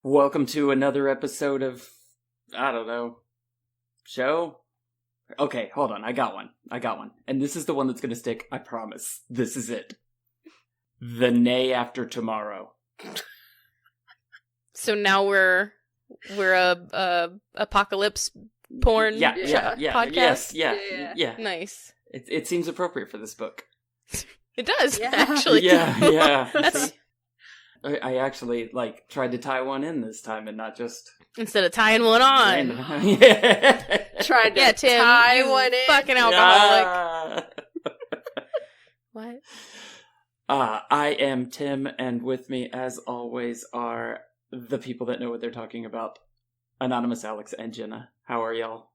Welcome to another episode of, I don't know, show? Okay, hold on, I got one. And this is the one that's gonna stick, I promise. This is it. The Neigh After Tomorrow. So now we're a apocalypse porn podcast? Yeah. Nice. It seems appropriate for this book. It does, actually. Yeah. That's... I actually, tried to tie one in this time and not just... Instead of tying one on. Yeah. Tried to Tim, tie one in. Fucking alcoholic. What? I am Tim, and with me, as always, are the people that know what they're talking about. Anonymous Alex and Jenna. How are y'all?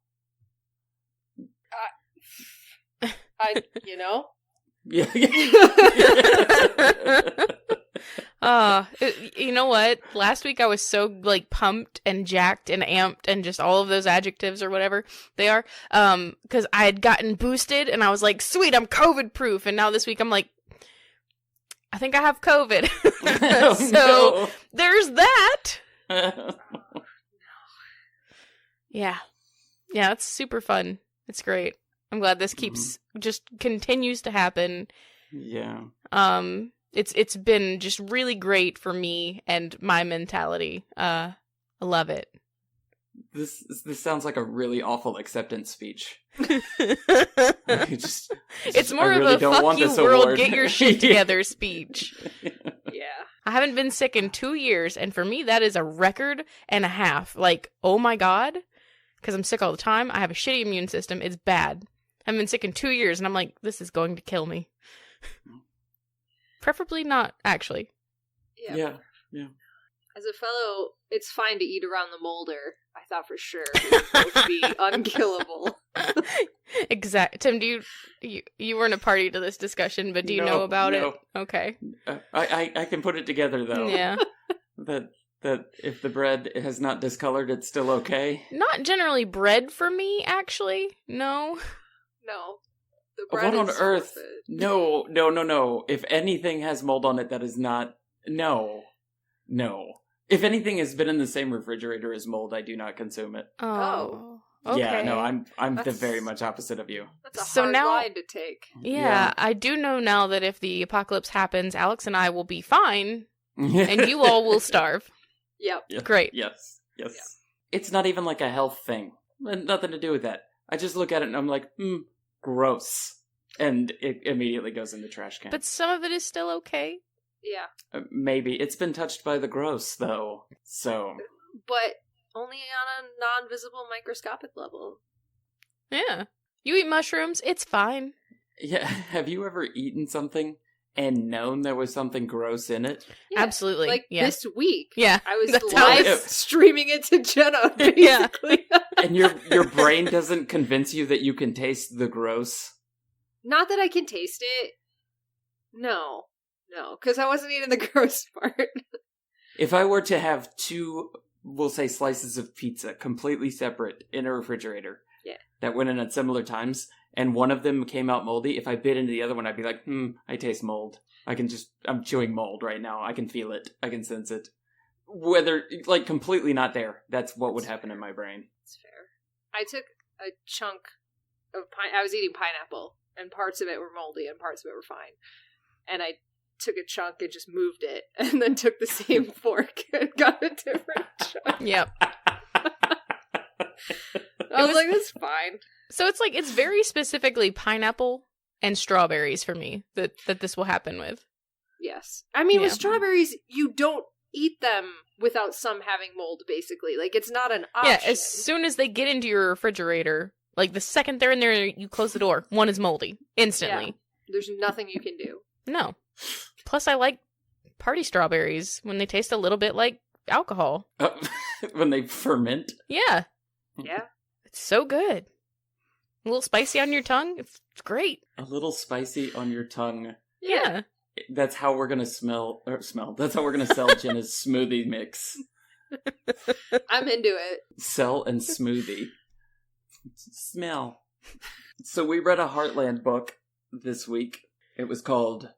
Yeah. You know what? Last week I was so pumped and jacked and amped and just all of those adjectives or whatever they are. Because I had gotten boosted and I was like, sweet, I'm COVID proof. And now this week I'm like, I think I have COVID. So there's that. Yeah, it's super fun. It's great. I'm glad this just continues to happen. Yeah. It's been just really great for me and my mentality. I love it. This sounds like a really awful acceptance speech. It's more of a fuck you world, get your shit together speech. Yeah. I haven't been sick in 2 years, and for me that is a record and a half. Oh my god. Because I'm sick all the time. I have a shitty immune system. It's bad. I haven't been sick in 2 years, and I'm like, this is going to kill me. Preferably not, actually. Yeah. As a fellow, it's fine to eat around the molder. I thought for sure it would be unkillable. Exact. Tim, you weren't a party to this discussion, but do you know about it? Okay. I can put it together, though. Yeah. That if the bread has not discolored, it's still okay? Not generally bread for me, actually. No. The bread what on is earth? worth it. No. If anything has mold on it, that is not... No. If anything has been in the same refrigerator as mold, I do not consume it. Oh. Okay. Yeah, no, I'm the very much opposite of you. That's a hard line to take. Yeah, I do know now that if the apocalypse happens, Alex and I will be fine, and you all will starve. Yep. Great. Yes. It's not even like a health thing. Nothing to do with that. I just look at it and I'm like, gross. And it immediately goes in the trash can. But some of it is still okay. Yeah. Maybe. It's been touched by the gross, though. So. But only on a non-visible microscopic level. Yeah. You eat mushrooms, it's fine. Yeah. Have you ever eaten something and known there was something gross in it? Yeah. Absolutely. This week. Yeah. I was live streaming it to Jenna, basically. And your brain doesn't convince you that you can taste the gross? Not that I can taste it. No, because I wasn't eating the gross part. If I were to have two, we'll say, slices of pizza completely separate in a refrigerator that went in at similar times, and one of them came out moldy, if I bit into the other one, I'd be like, I taste mold. I'm chewing mold right now. I can feel it. I can sense it. Whether, completely not there, that's what would happen in my brain. That's fair. I took a chunk of I was eating pineapple, and parts of it were moldy and parts of it were fine. And I took a chunk and just moved it, and then took the same fork and got a different chunk. Yep. I was like, that's fine. So it's very specifically pineapple and strawberries for me that this will happen with. Yes. I mean, with strawberries, you don't eat them without some having mold, basically. It's not an option. Yeah, as soon as they get into your refrigerator, the second they're in there, you close the door, one is moldy. Instantly. Yeah. There's nothing you can do. No. Plus, I like party strawberries when they taste a little bit like alcohol. When they ferment? Yeah. Yeah. It's so good. A little spicy on your tongue. It's great. A little spicy on your tongue. Yeah. That's how we're gonna smell. That's how we're gonna sell Jenna's smoothie mix. I'm into it. Sell and smoothie. Smell. So we read a Heartland book this week. It was called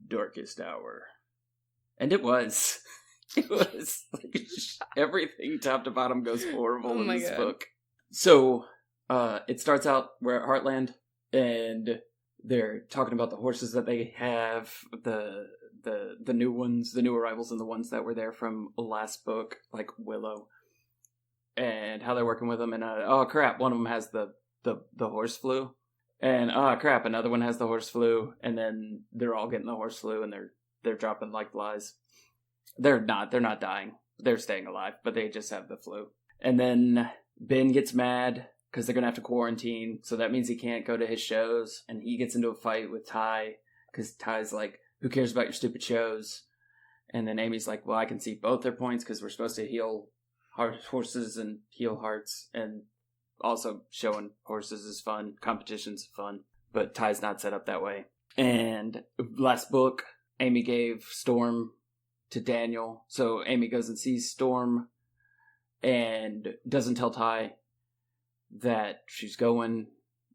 Darkest Hour. And it was. It was. Like, everything top to bottom goes horrible in this book. So, it starts out, we're at Heartland, and they're talking about the horses that they have, the new ones, the new arrivals, and the ones that were there from last book, like Willow, and how they're working with them. And oh crap, one of them has the horse flu, and oh crap, another one has the horse flu, and then they're all getting the horse flu, and they're dropping like flies. They're not dying. They're staying alive, but they just have the flu. And then Ben gets mad because they're going to have to quarantine, so that means he can't go to his shows, and he gets into a fight with Ty, because Ty's like, who cares about your stupid shows? And then Amy's like, well, I can see both their points, because we're supposed to heal horses and heal hearts, and also showing horses is fun, competition's fun, but Ty's not set up that way. And last book, Amy gave Storm to Daniel, so Amy goes and sees Storm, and doesn't tell Ty that she's going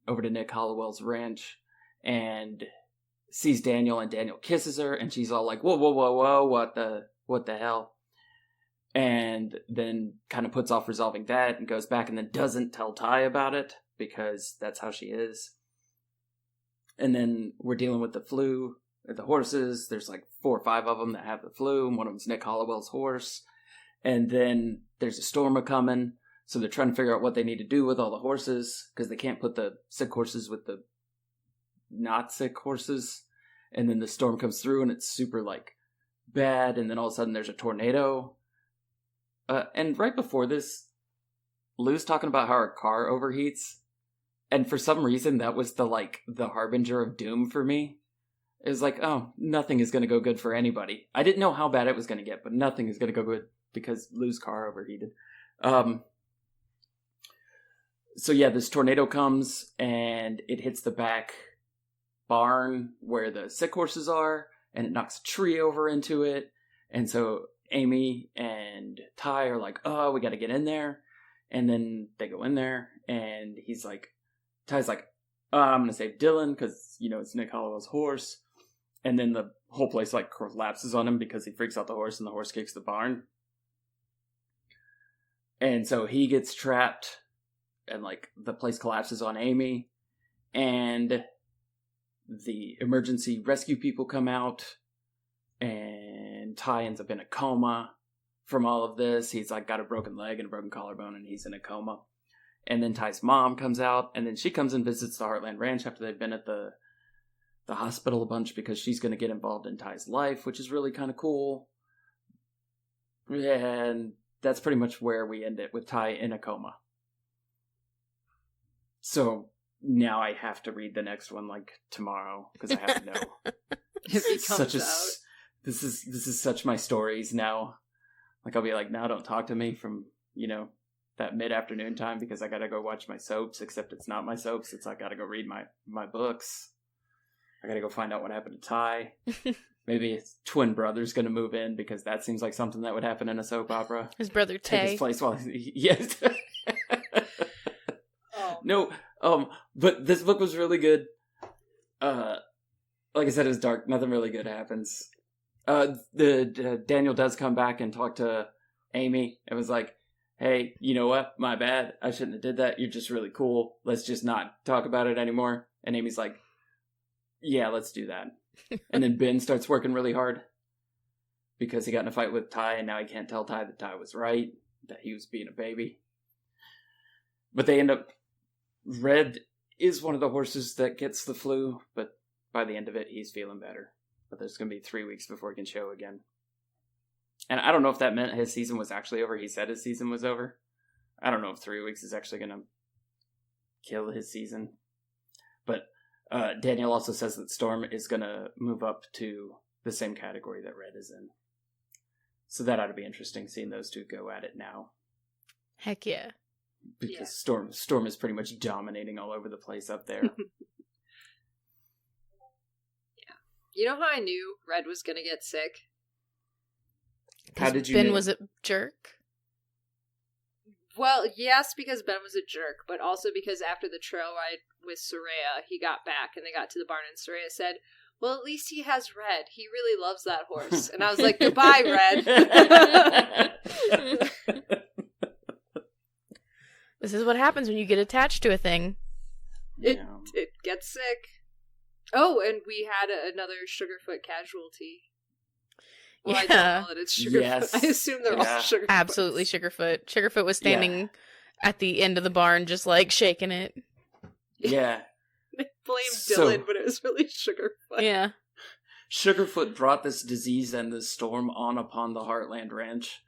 over to Nick Hollowell's ranch, and sees Daniel, and Daniel kisses her, and she's all like, whoa, whoa, whoa, whoa, what the hell? And then kind of puts off resolving that, and goes back, and then doesn't tell Ty about it, because that's how she is. And then we're dealing with the flu, the horses. There's like 4 or 5 of them that have the flu, and one of them's Nick Hollowell's horse. And then there's a storm a-coming, so they're trying to figure out what they need to do with all the horses, because they can't put the sick horses with the not sick horses. And then the storm comes through, and it's super, like, bad, and then all of a sudden there's a tornado. And right before this, Lou's talking about how her car overheats, and for some reason that was the harbinger of doom for me. It was like, oh, nothing is going to go good for anybody. I didn't know how bad it was going to get, but nothing is going to go good because Lou's car overheated. So yeah, this tornado comes, and it hits the back barn where the sick horses are, and it knocks a tree over into it. And so Amy and Ty are like, oh, we got to get in there. And then they go in there, and Ty's like, oh, I'm going to save Dylan because, it's Nick Hollowell's horse. And then the whole place collapses on him because he freaks out the horse, and the horse kicks the barn. And so he gets trapped, and the place collapses on Amy, and the emergency rescue people come out, and Ty ends up in a coma from all of this. He's got a broken leg and a broken collarbone, and he's in a coma. And then Ty's mom comes out, and then she comes and visits the Heartland Ranch after they've been at the hospital a bunch, because she's going to get involved in Ty's life, which is really kind of cool. And that's pretty much where we end it, with Ty in a coma. So now I have to read the next one tomorrow, because I have to know. If he comes out. This is such my stories now. I'll be like, now don't talk to me from, that mid-afternoon time, because I gotta go watch my soaps, except it's not my soaps. It's I gotta go read my books. I gotta go find out what happened to Ty. Maybe his twin brother's gonna move in, because that seems like something that would happen in a soap opera. His brother Tay. Take his place while yes. No, but this book was really good. Like I said, it was dark. Nothing really good happens. Daniel does come back and talk to Amy. It was like, hey, you know what? My bad. I shouldn't have did that. You're just really cool. Let's just not talk about it anymore. And Amy's like, yeah, let's do that. And then Ben starts working really hard because he got in a fight with Ty, and now he can't tell Ty that Ty was right, that he was being a baby. But they end up... Red is one of the horses that gets the flu, but by the end of it, he's feeling better. But there's going to be 3 weeks before he can show again. And I don't know if that meant his season was actually over. He said his season was over. I don't know if 3 weeks is actually going to kill his season. But Daniel also says that Storm is going to move up to the same category that Red is in. So that ought to be interesting, seeing those two go at it now. Heck yeah. Because Storm is pretty much dominating all over the place up there. Yeah. You know how I knew Red was going to get sick? How did you Ben know? was a jerk? Well, yes, because Ben was a jerk, but also because after the trail ride with Soraya, he got back and they got to the barn and Soraya said, well, at least he has Red. He really loves that horse. And I was like, goodbye, Red. This is what happens when you get attached to a thing. It gets sick. Oh, and we had another Sugarfoot casualty. Well, I don't know that it's Sugarfoot. Yes. I assume they're all Sugarfoot. Absolutely Sugarfoot. Sugarfoot was standing at the end of the barn just like shaking it. Yeah. They blamed Dylan, but it was really Sugarfoot. Yeah. Sugarfoot brought this disease and this storm on upon the Heartland Ranch.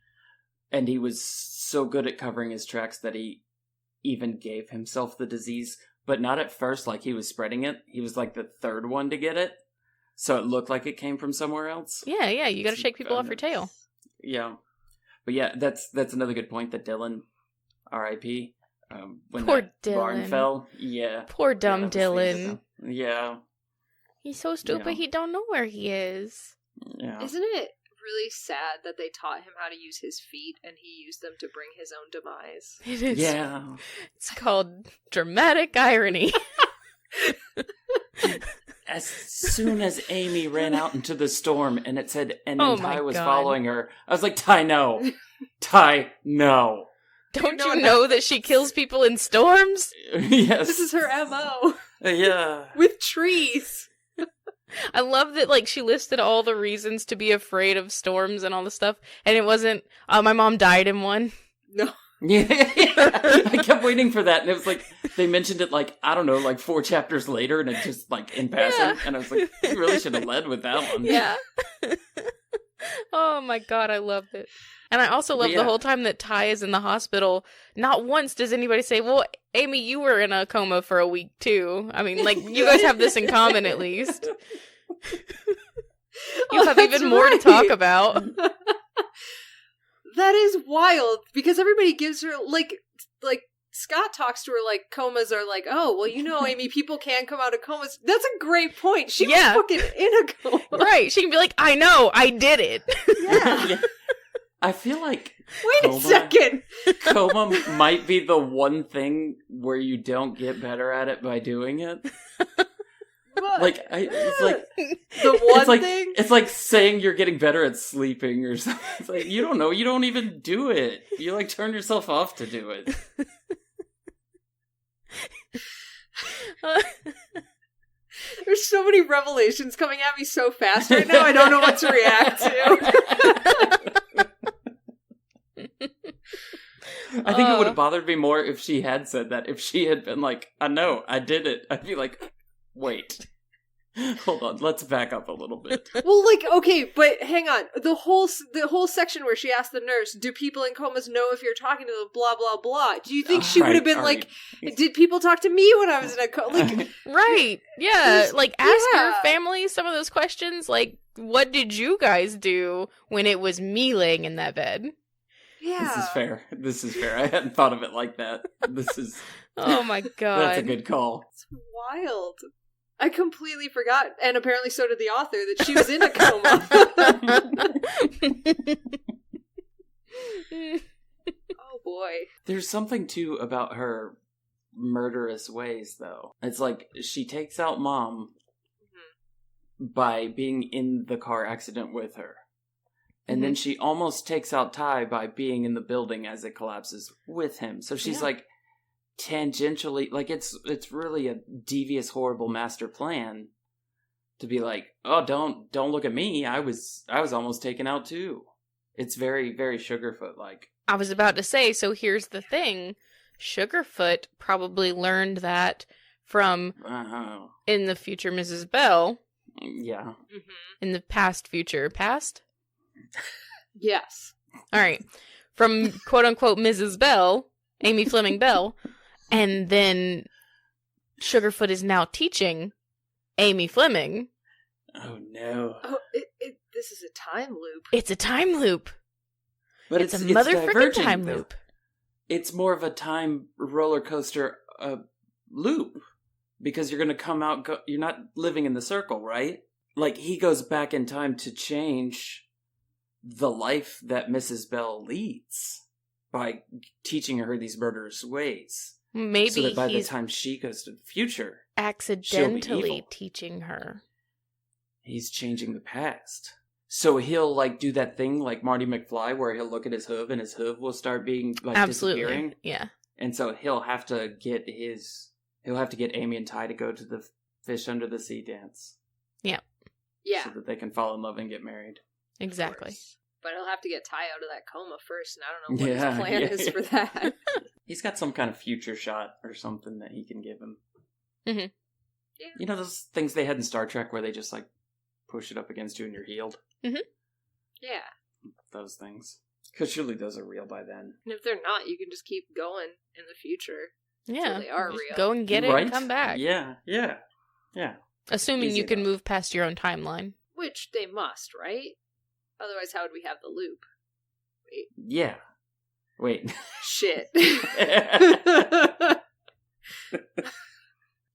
And he was so good at covering his tracks that he even gave himself the disease. But not at first like he was spreading it. He was like the third one to get it. So it looked like it came from somewhere else. Yeah, you gotta shake people off your tail. Yeah. But yeah, that's another good point that Dylan, R.I.P., when Poor that Dylan. barn fell. Yeah. Poor dumb that was Dylan. Yeah. He's so stupid, he don't know where he is. Yeah. Isn't it really sad that they taught him how to use his feet and he used them to bring his own demise? It is. Yeah. It's called dramatic irony. As soon as Amy ran out into the storm and it said, and then Oh my Ty was God. following her, I was like, Ty, no. Ty, no. Don't you know that she kills people in storms? Yes. This is her MO. Yeah. With trees. I love that, like, she listed all the reasons to be afraid of storms and all the stuff, and it wasn't, my mom died in one. No. Yeah. I kept waiting for that, and it was like, they mentioned it, like, I don't know, like 4 chapters later, and it just, like, in passing, Yeah. and I was like, you really should have led with that one. Yeah. Oh my God, I loved it. And I also love the whole time that Ty is in the hospital, not once does anybody say, well, Amy, you were in a coma for a week too. I mean, like, you guys have this in common at least. You have even more to talk about. That is wild, because everybody gives her, like, Scott talks to her like comas are like, oh, well, you know, Amy, people can come out of comas. That's a great point. She was fucking in a coma. Right. She can be like, I know, I did it. Yeah. I feel like Wait a second. Coma might be the one thing where you don't get better at it by doing it. Like, it's like the one thing. It's like saying you're getting better at sleeping or something. It's like, you don't know. You don't even do it. You like turn yourself off to do it. There's so many revelations coming at me so fast right now. I don't know what to react to. I think it would have bothered me more if she had said that. If she had been like, I know, I did it. I'd be like, wait. Hold on, let's back up a little bit. Well, like, okay, but hang on. The whole section where she asked the nurse, do people in comas know if you're talking to them, blah, blah, blah. Do you think she would have been like, did people talk to me when I was in a coma? Like, right. Yeah. Like, ask your family some of those questions. Like, what did you guys do when it was me laying in that bed? Yeah. This is fair. I hadn't thought of it like that. This is... Oh my God. That's a good call. It's wild. I completely forgot, and apparently so did the author, that she was in a coma. Oh boy. There's something, too, about her murderous ways, though. It's like, she takes out Mom by being in the car accident with her. And then she almost takes out Ty by being in the building as it collapses with him. So she's like, tangentially, like, it's really a devious, horrible master plan to be like, oh, don't look at me, I was almost taken out too. It's very, very Sugarfoot like. I was about to say, so here's the thing, Sugarfoot probably learned that from in the future Mrs. Bell. Yeah. In the past past? Yes. Alright. From quote unquote Mrs. Bell, Amy Fleming Bell. And then Sugarfoot is now teaching Amy Fleming. Oh, no. Oh, this is a time loop. It's a time loop. But it's a motherfucking time though. loop. It's more of a time roller coaster loop. Because you're going to come out, you're not living in the circle, right? Like, he goes back in time to change the life that Mrs. Bell leads by teaching her these murderous ways. Maybe so that by the time she goes to the future, accidentally teaching her. He's changing the past. So he'll, like, do that thing like Marty McFly where he'll look at his hoof and his hoof will start being, like, disappearing. Yeah. And so he'll have to get Amy and Ty to go to the Fish Under the Sea dance. Yeah. Yeah. So that they can fall in love and get married. Exactly. But he'll have to get Ty out of that coma first, and I don't know what his plan is for that. He's got some kind of future shot or something that he can give him. Mm-hmm. Yeah. You know those things they had in Star Trek where they just, like, push it up against you and you're healed? Mm-hmm. Yeah. Those things. Because surely those are real by then. And if they're not, you can just keep going in the future. Yeah. So they are just real. Go and get it and come back. Yeah. Assuming Easy you can enough. move past your own timeline. Which they must, right? Otherwise, how would we have the loop? Wait. Yeah. Wait. Shit.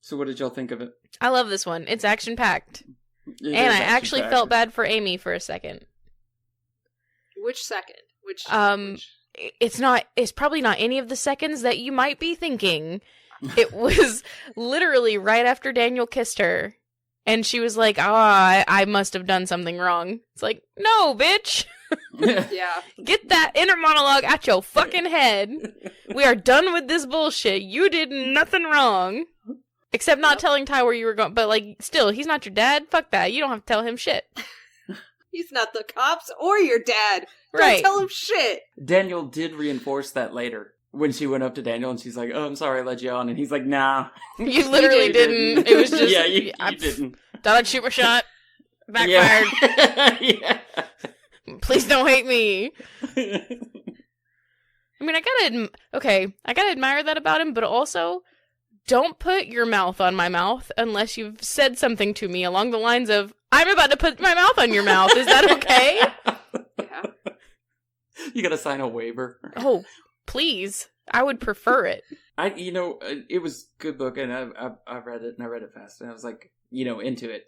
So what did y'all think of it? I love this one. It's action-packed. It And is I actually action-packed. felt bad for Amy for a second. Which second? Which? It's probably not any of the seconds that you might be thinking. It was literally right after Daniel kissed her. And she was like, I must have done something wrong. It's like, no, bitch. Yeah. Get that inner monologue out your fucking head. We are done with this bullshit. You did nothing wrong. Except not telling Ty where you were going. But, like, still, he's not your dad. Fuck that. You don't have to tell him shit. He's not the cops or your dad. Right. Don't tell him shit. Daniel did reinforce that later. When she went up to Daniel and she's like, oh, I'm sorry I let you on. And he's like, nah. You literally didn't. It was just... Yeah, you didn't. Thought I'd shoot my shot. Backfired. Yeah. Please don't hate me. I mean, I gotta admire that about him, but also, don't put your mouth on my mouth unless you've said something to me along the lines of, I'm about to put my mouth on your mouth. Is that okay? Yeah. You gotta sign a waiver. Oh, please. I would prefer it. It was a good book, and I read it, and I read it fast, and I was like, into it.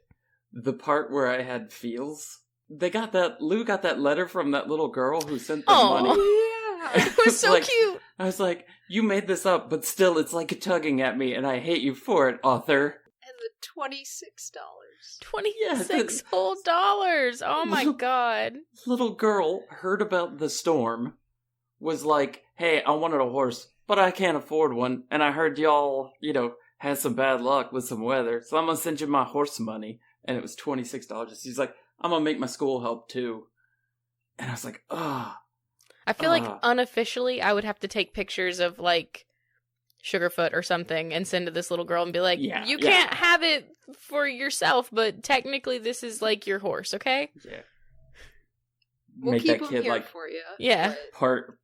The part where I had feels, Lou got that letter from that little girl who sent the money. Yeah. It was so cute. I was like, you made this up, but still, it's like tugging at me, and I hate you for it, author. And the $26. $26 whole dollars. Oh my god. Little girl heard about the storm, was like, hey, I wanted a horse, but I can't afford one, and I heard y'all, had some bad luck with some weather, so I'm gonna send you my horse money. And it was $26. She's like, I'm gonna make my school help too. And I was like, ugh. I feel like unofficially I would have to take pictures of, like, Sugarfoot or something and send to this little girl and be like, you can't have it for yourself, but technically this is, like, your horse, okay? Yeah. We'll Make keep that him kid, here like, for you. Yeah.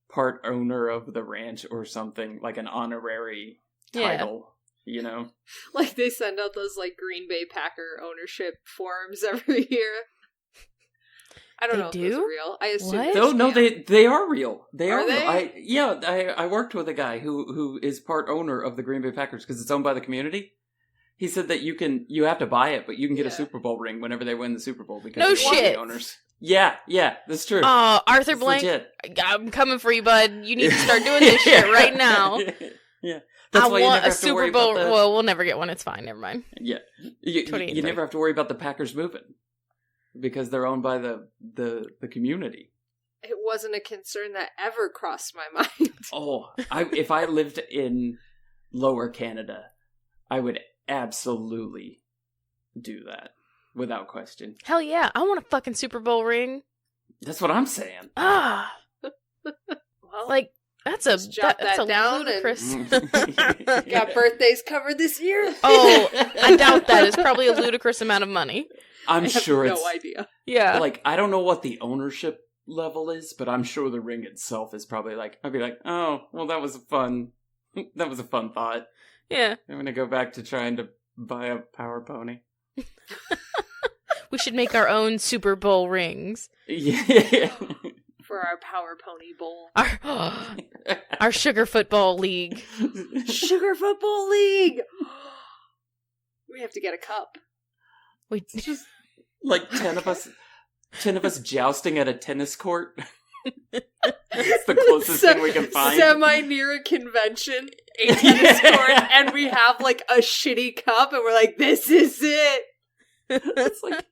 part owner of the ranch or something, like an honorary title. Like they send out those like Green Bay Packer ownership forms every year. I don't know if those are real. I assume. No, they are real. They are they? real. I worked with a guy who is part owner of the Green Bay Packers because it's owned by the community. He said that you have to buy it, but you can get a Super Bowl ring whenever they win the Super Bowl because no they're shit. the owners. Yeah, that's true. Arthur It's Blank, legit. I'm coming for you, bud. You need to start doing this shit right now. Yeah. That's I why you want never a have to Super worry Bowl. about the... Well, we'll never get one. It's fine. Never mind. Yeah. You never have to worry about the Packers moving because they're owned by the community. It wasn't a concern that ever crossed my mind. If I lived in Lower Canada, I would absolutely do that without question. Hell yeah. I want a fucking Super Bowl ring. That's what I'm saying. Well, like, that's a down ludicrous. Got birthdays covered this year? Oh, I doubt that. It's probably a ludicrous amount of money. I'm sure it's... no idea. Yeah. Like, I don't know what the ownership level is, but I'm sure the ring itself is probably like... I'd be like, oh, well, that was a fun thought. Yeah. I'm gonna go back to trying to buy a power pony. We should make our own Super Bowl rings. Yeah. For our Power Pony Bowl. Our Sugar Football League. Sugar Football League! We have to get a cup. We just like 10 of us jousting at a tennis court. It's the closest thing we can find. Semi near a convention, a tennis court, and we have like a shitty cup, and we're like, this is it! It's like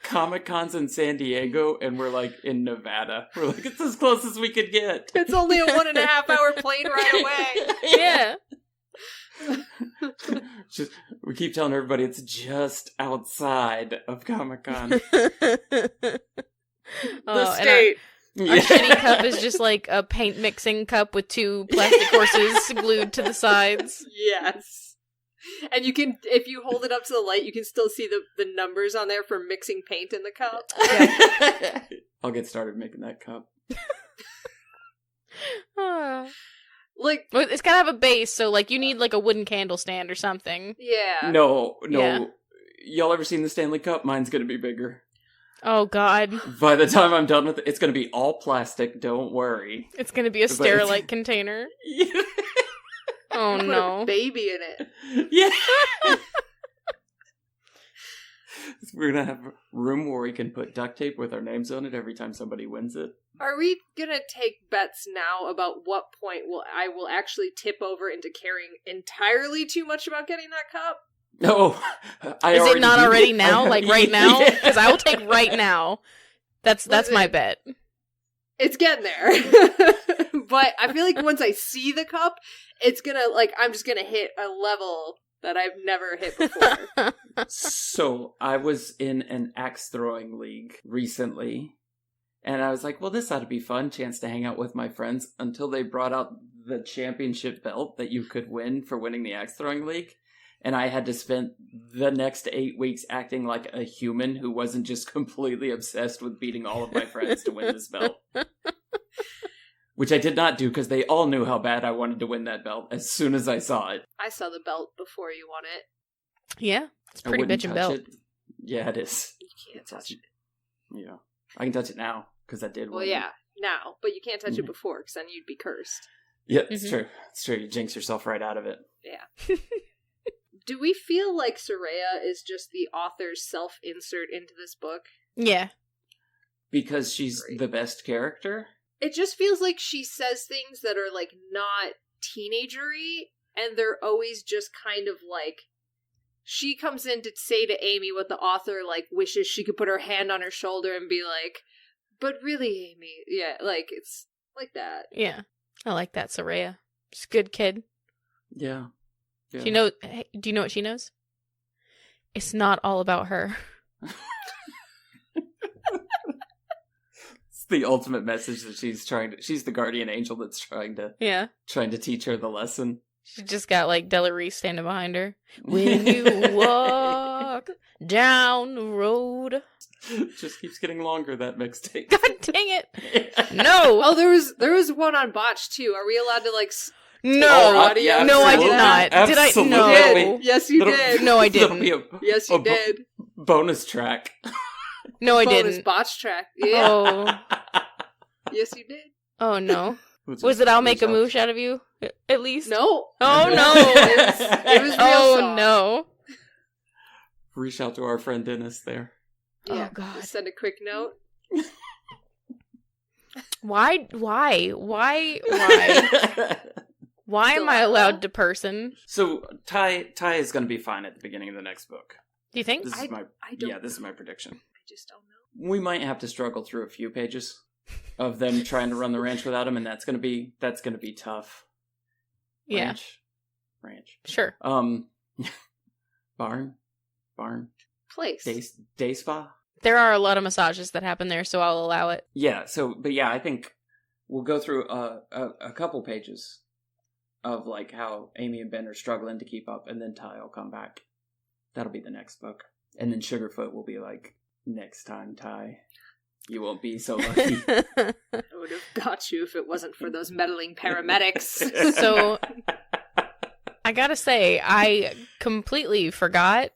Comic-Cons in San Diego, and we're like in Nevada. We're like, it's as close as we could get. It's only a 1.5 hour plane ride away. Yeah. We keep telling everybody it's just outside of Comic-Con. The state. Our shitty cup is just like a paint mixing cup with 2 plastic horses glued to the sides. Yes. And you can, if you hold it up to the light, you can still see the numbers on there for mixing paint in the cup. Yeah. I'll get started making that cup. Like, well, it's gotta have a base, so like you need like a wooden candle stand or something. Yeah. No. Yeah. Y'all ever seen the Stanley Cup? Mine's gonna be bigger. Oh God. By the time I'm done with it, it's gonna be all plastic, don't worry. It's gonna be a Sterilite container. Yeah. Oh no. Put a baby in it. Yeah. We're gonna have a room where we can put duct tape with our names on it every time somebody wins it. Are we gonna take bets now about what point I will actually tip over into caring entirely too much about getting that cup? No. Is it not already now? Like right now? Because I will take right now. That's my bet. It's getting there. But I feel like once I see the cup, it's gonna, like, I'm just gonna hit a level that I've never hit before. So, I was in an axe throwing league recently, and I was like, well, this ought to be fun, chance to hang out with my friends, until they brought out the championship belt that you could win for winning the axe throwing league. And I had to spend the next 8 weeks acting like a human who wasn't just completely obsessed with beating all of my friends to win this belt. Which I did not do, because they all knew how bad I wanted to win that belt as soon as I saw it. I saw the belt before you won it. Yeah, it's a pretty bitchin' belt. It. Yeah, it is. You can't touch it. Yeah. I can touch it now, because I did Well, win. yeah, now. But you can't touch it before, because then you'd be cursed. Yeah, it's true. It's true. You jinx yourself right out of it. Yeah. Do we feel like Soraya is just the author's self-insert into this book? Yeah. Because she's the best character? It just feels like she says things that are, like, not teenagery, and they're always just kind of, like, she comes in to say to Amy what the author, like, wishes she could put her hand on her shoulder and be like, but really, Amy, yeah, like, it's like that. Yeah. I like that, Soraya. She's a good kid. Yeah. She knows. Hey, do you know what she knows? It's not all about her. It's the ultimate message that she's the guardian angel that's trying to teach her the lesson. She just got like Della Reese standing behind her. When you walk down the road. Just keeps getting longer, that mixtape. God dang it. No. Oh, there was one on Botch too. Are we allowed to like No, yeah, no, I did not. Absolutely. Did I? No. Yes, you did. No, I didn't. Yes, you did. Bonus track. No, I didn't. Bonus Botch track. Yeah. Oh. Yes, you did. Oh no. Was it I'll make a moosh out of you? At least? No. Oh no. It was real song. No. Reach out to our friend Dennis there. Yeah, oh God. Just send a quick note. Why? Why am I allowed to person? So Ty is going to be fine at the beginning of the next book. Do you think? This is my prediction. I just don't know. We might have to struggle through a few pages of them trying to run the ranch without him, and that's going to be tough. Yeah. Ranch. Sure. Barn. Place. Day spa. There are a lot of massages that happen there, so I'll allow it. Yeah. I think we'll go through a couple pages of like how Amy and Ben are struggling to keep up, and then Ty will come back. That'll be the next book, and then Sugarfoot will be like, next time, Ty, you won't be so lucky. I would have got you if it wasn't for those meddling paramedics. So I gotta say, I completely forgot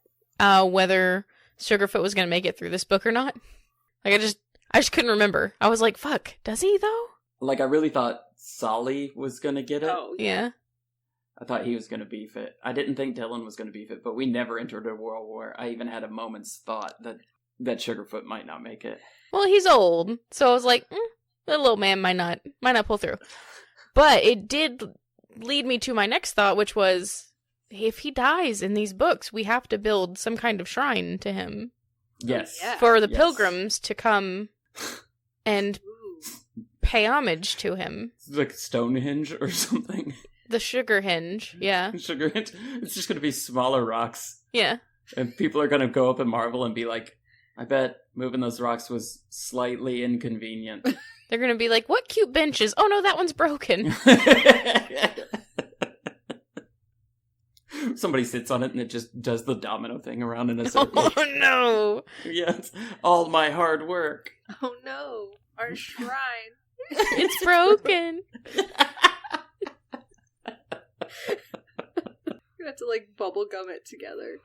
whether Sugarfoot was going to make it through this book or not. Like, I just couldn't remember. I was like, fuck, does he, though? Like, I really thought Solly was going to get it. Oh, Yeah. I thought he was going to beef it. I didn't think Dylan was going to beef it, but we never entered a world where I even had a moment's thought that Sugarfoot might not make it. Well, he's old, so I was like, the little man might not pull through. But it did lead me to my next thought, which was, if he dies in these books, we have to build some kind of shrine to him. Yes. Yeah. For the pilgrims to come and pay homage to him. Like Stonehenge or something. The Sugar Hinge, yeah. Sugarhenge. It's just going to be smaller rocks. Yeah. And people are going to go up and marvel and be like, I bet moving those rocks was slightly inconvenient. They're going to be like, what cute benches? Oh no, that one's broken. Somebody sits on it and it just does the domino thing around in a circle. Oh no. Yes. All my hard work. Oh no. Our shrine. It's broken. We have to like bubblegum it together.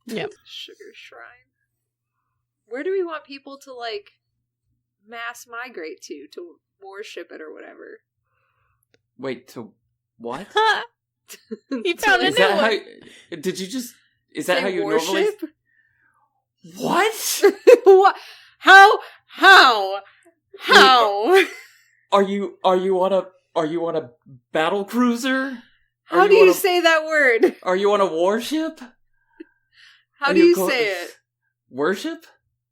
Yep. Sugar shrine. Where do we want people to like mass migrate to worship it or whatever? Wait, to what? You found a Is new that one. how? Did you just? Is that Say how you worship? normally? What? What? How? Are you on a battle cruiser? How do you say that word? Are you on a warship? How do you say it? Worship?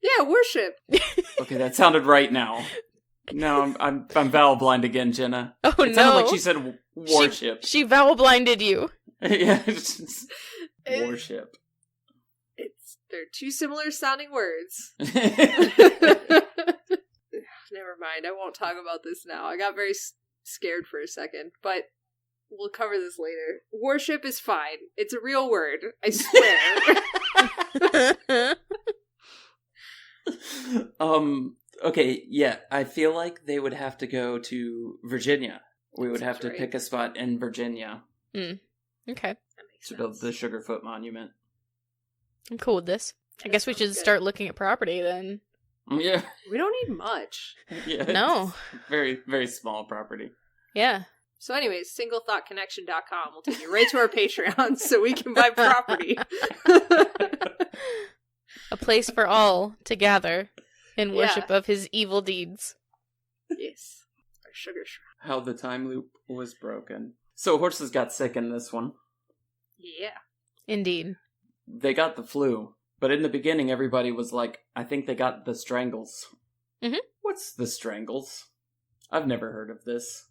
Yeah, worship. Okay, that sounded right now. No, I'm vowel blind again, Jenna. Oh It sounded no. like she said worship. She vowel blinded you. Yeah, it's just worship. They're two similar sounding words. Never mind. I won't talk about this now. I got very scared for a second, but we'll cover this later. Worship is fine. It's a real word. I swear. Okay, yeah, I feel like they would have to go to Virginia. We would have to pick a spot in Virginia Okay. That makes to build sense. the Sugarfoot Monument. I'm cool with this. I guess we should start looking at property then. Yeah. We don't need much. Yeah. No. It's very, very small property. Yeah. So anyways, singlethoughtconnection.com will take you right to our Patreon so we can buy property. A place for all to gather in worship of his evil deeds. Yes. Our sugar shrine. How the time loop was broken. So horses got sick in this one. Yeah. Indeed. They got the flu. But in the beginning, everybody was like, I think they got the strangles. Mhm. What's the strangles? I've never heard of this.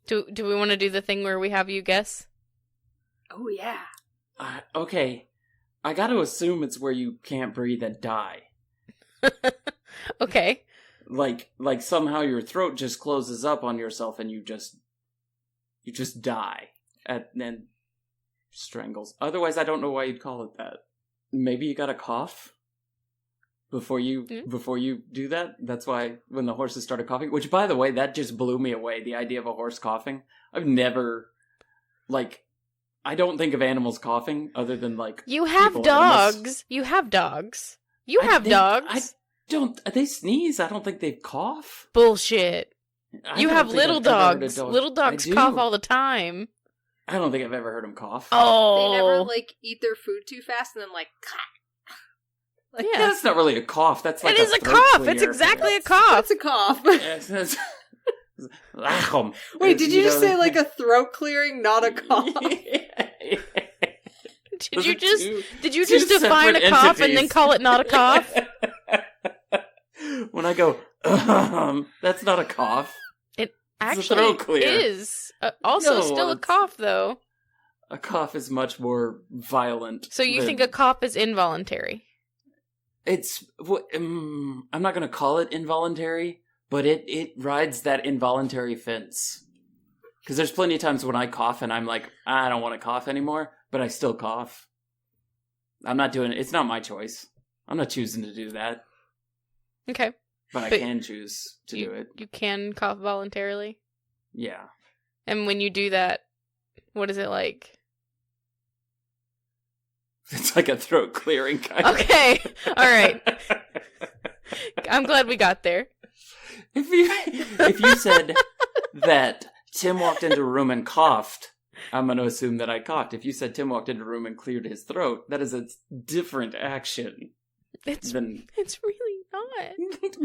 Do we want to do the thing where we have you guess? Oh, yeah. Okay. I gotta assume it's where you can't breathe and die. Okay. Like somehow your throat just closes up on yourself and you just die. And then strangles. Otherwise, I don't know why you'd call it that. Maybe you got a cough before you do that. That's why when the horses started coughing, which by the way, that just blew me away. The idea of a horse coughing. I've never, I don't think of animals coughing other than you have dogs. You have dogs. You have dogs. They sneeze. I don't think they cough. Bullshit. You have little dogs. Dog. Little dogs cough all the time. I don't think I've ever heard them cough. Oh. They never, eat their food too fast and then, yeah, that's not really a cough. That's it is a cough. Clear. It's exactly a cough. That's a cough. Wait, did you just say a throat clearing, not a cough? Did you just define a cough and then call it not a cough? When I go, that's not a cough. It actually is. Still a cough, though. A cough is much more violent. So you think a cough is involuntary? I'm not going to call it involuntary, but it rides that involuntary fence. Because there's plenty of times when I cough and I'm like, I don't want to cough anymore, but I still cough. I'm not doing it. It's not my choice. I'm not choosing to do that. Okay. But I can choose to do it. You can cough voluntarily? Yeah. And when you do that, what is it like? It's like a throat clearing kind of. Okay. All right. I'm glad we got there. If you said that Tim walked into a room and coughed, I'm going to assume that I coughed. If you said Tim walked into a room and cleared his throat, that is a different action. It's really not.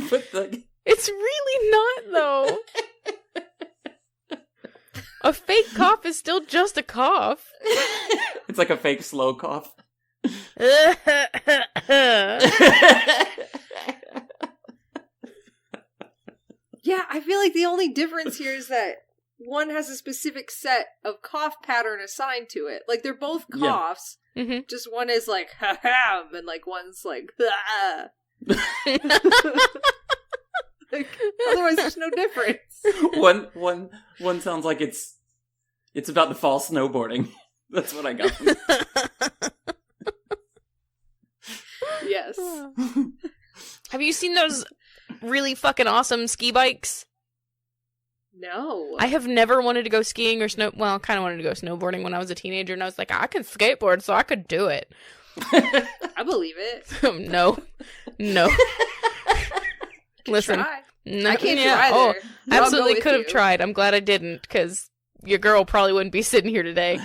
But It's really not, though. A fake cough is still just a cough. It's like a fake slow cough. Yeah, I feel like the only difference here is that one has a specific set of cough pattern assigned to it. Like, they're both coughs. Yeah. Mm-hmm. Just one is like, ha-ha, and like one's like, ah. Like, otherwise, there's no difference. One sounds like it's about to fall snowboarding. That's what I got from it. Yes. Have you seen those really fucking awesome ski bikes? No. I have never wanted to go skiing or well, I kind of wanted to go snowboarding when I was a teenager, and I was like, I can skateboard, so I could do it. I believe it. No. Listen. Try. No, I can't try Oh, there. absolutely could have tried. I'm glad I didn't, because your girl probably wouldn't be sitting here today.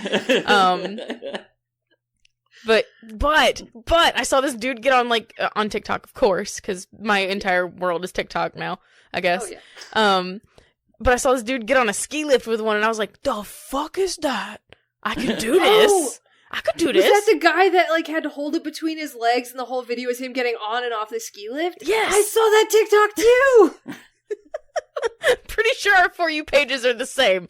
But I saw this dude get on on TikTok, of course, because my entire world is TikTok now, I guess. Oh, yeah. But I saw this dude get on a ski lift with one, and I was like, the fuck is that? I could do this. Oh, I could do this. Was that the guy that had to hold it between his legs and the whole video was him getting on and off the ski lift? Yes. I saw that TikTok too! Pretty sure our For You pages are the same.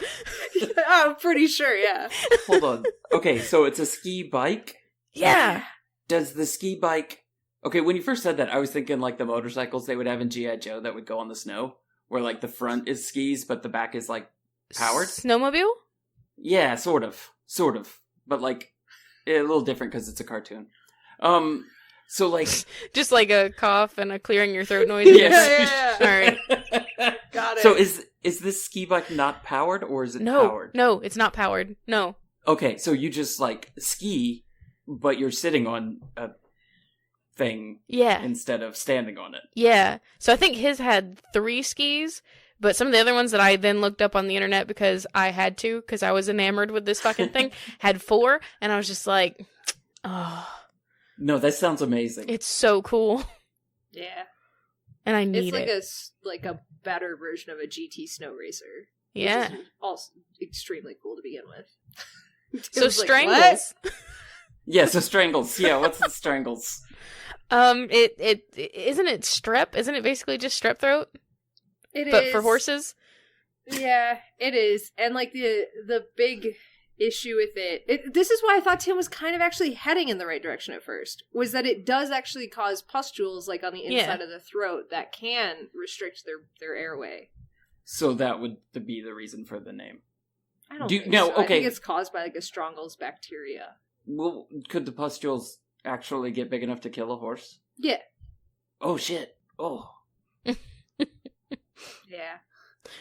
I'm pretty sure, yeah. Hold on. Okay, so it's a ski bike? Yeah. Does the ski bike... Okay, when you first said that, I was thinking the motorcycles they would have in G.I. Joe that would go on the snow, where the front is skis, but the back is powered. Snowmobile? Yeah, sort of. But a little different because it's a cartoon. So just like a cough and a clearing your throat noise. Yeah. All right. Got it. So is this ski bike not powered, or is it powered? No, it's not powered. No. Okay, so you just ski, but you're sitting on a thing instead of standing on it. Yeah. So I think his had 3 skis, but some of the other ones that I then looked up on the internet because I had to, because I was enamored with this fucking thing, had 4, and I was just like, oh. No, that sounds amazing. It's so cool. Yeah. And I need it's a better version of a GT snow racer. Yeah. Which is also extremely cool to begin with. So strangles. Yeah, so strangles. Yeah, what's the strangles? It isn't it strep? Isn't it basically just strep throat? It but is. For horses? Yeah, it is. And the big issue with it, this is why I thought Tim was kind of actually heading in the right direction at first, was that it does actually cause pustules on the inside of the throat that can restrict their airway. So that would be the reason for the name. I don't think so. Okay. I think it's caused by a strangles bacteria. Well, could the pustules actually get big enough to kill a horse? Yeah. Oh shit. Oh. Yeah.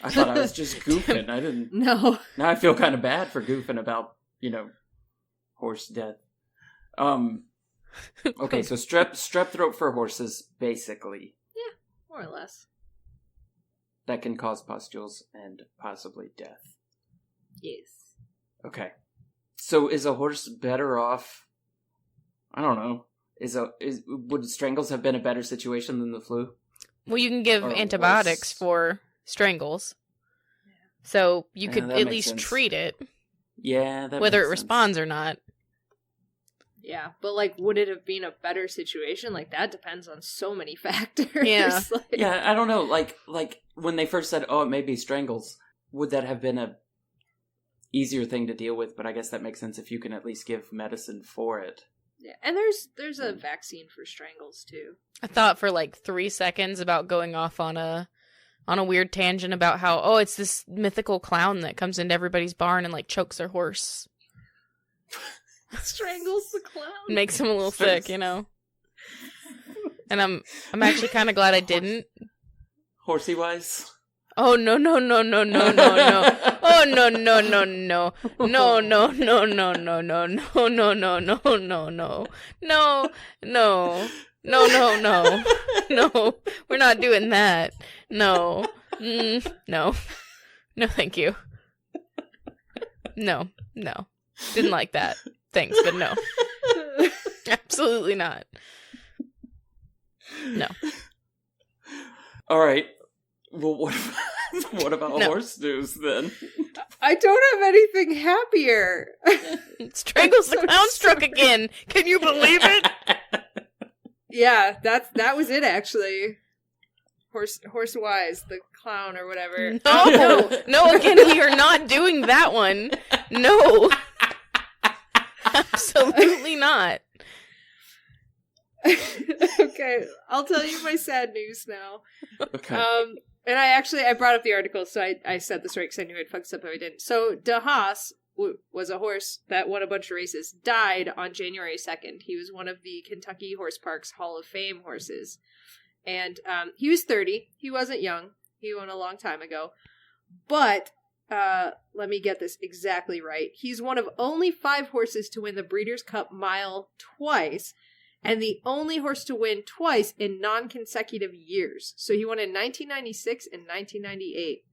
I thought I was just goofing. I didn't. No. Now I feel kind of bad for goofing about, horse death. Okay, so strep throat for horses, basically. Yeah, more or less. That can cause pustules and possibly death. Yes. Okay. So is a horse better off? I don't know. Would strangles have been a better situation than the flu? Well, you can give antibiotics for strangles. So you could at least treat it. Yeah, that whether makes it sense. responds or not. Yeah, but would it have been a better situation? That depends on so many factors. Yeah. Yeah, I don't know. Like when they first said, "Oh, it may be strangles," would that have been a easier thing to deal with? But I guess that makes sense if you can at least give medicine for it. Yeah, and there's a vaccine for strangles too. I thought for 3 seconds about going off on a weird tangent about how it's this mythical clown that comes into everybody's barn and chokes their horse. Strangles the clown. Makes him a little sick, And I'm actually kind of glad I didn't. Horsey wise. Oh, no. Oh, no. Oh, no. No. No. No. We're not doing that. No. No. No, thank you. No. Didn't like that. Thanks, but no. Absolutely not. No. All right. Well, what about horse news then? I don't have anything happier. Strangles the clown struck again. Can you believe it? Yeah, that was it actually. Horse Wise, the clown or whatever. No, again, we are not doing that one. No. Absolutely not. Okay, I'll tell you my sad news now. Okay. And I brought up the article, so I said this right because I knew I'd fuck something I didn't. So De Haas was a horse that won a bunch of races, died on January 2nd. He was one of the Kentucky Horse Park's Hall of Fame horses. And he was 30. He wasn't young. He won a long time ago. But, let me get this exactly right. He's one of only 5 horses to win the Breeders' Cup Mile twice, and the only horse to win twice in non-consecutive years. So he won in 1996 and 1998.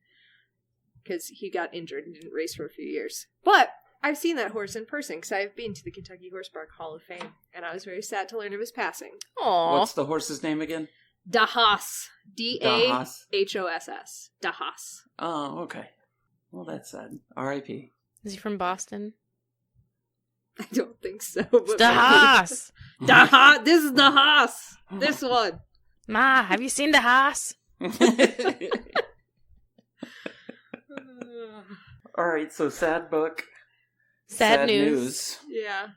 Because he got injured and didn't race for a few years. But I've seen that horse in person because I've been to the Kentucky Horse Park Hall of Fame. And I was very sad to learn of his passing. Aww. What's the horse's name again? De Haas. D-A-H-O-S-S. De Haas. Oh, okay. Well, that's sad. R.I.P. Is he from Boston? I don't think so. But De Haas! De Haas! This is De Haas! This one. Ma, have you seen De Haas? All right, so sad book. Sad news. Yeah.